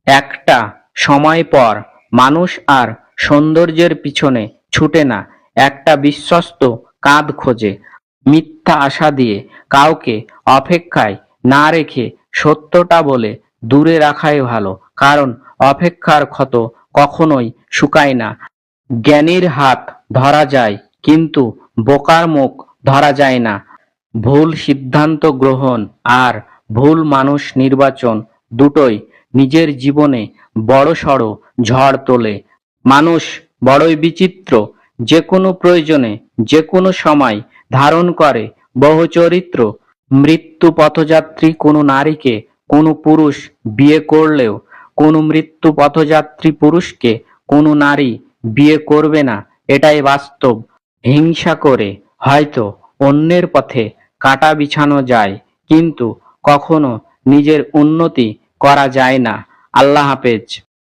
একটা সময় পর মানুষ আর সৌন্দর্যের পিছনে ছুটে না, একটা বিশ্বস্ত কাঁধ খোঁজে। মিথ্যা আশা দিয়ে কাউকে অপেক্ষায় না রেখে সত্যটা বলে দূরে রাখাই ভালো, কারণ অপেক্ষার ক্ষত কখনোই শুকায় না। জ্ঞানীর হাত ধরা যায়, কিন্তু বোকার মুখ ধরা যায় না। ভুল সিদ্ধান্ত গ্রহণ আর ভুল মানুষ নির্বাচন দুটোই নিজের জীবনে বড়সড় ঝড় তোলে। মানুষ বড়ই বিচিত্র, যে কোনো প্রয়োজনে যে কোনো সময় ধারণ করে বহু চরিত্র। মৃত্যু পথযাত্রী কোনো নারীকে কোনো পুরুষ বিয়ে করলেও কোনো মৃত্যু পথযাত্রী পুরুষকে কোনো নারী বিয়ে করবে না, এটাই বাস্তব। হিংসা করে হয়তো অন্যের পথে কাঁটা বিছানো যায়, কিন্তু কখনো নিজের উন্নতি করা যায় না। আল্লাহ হাফেজ।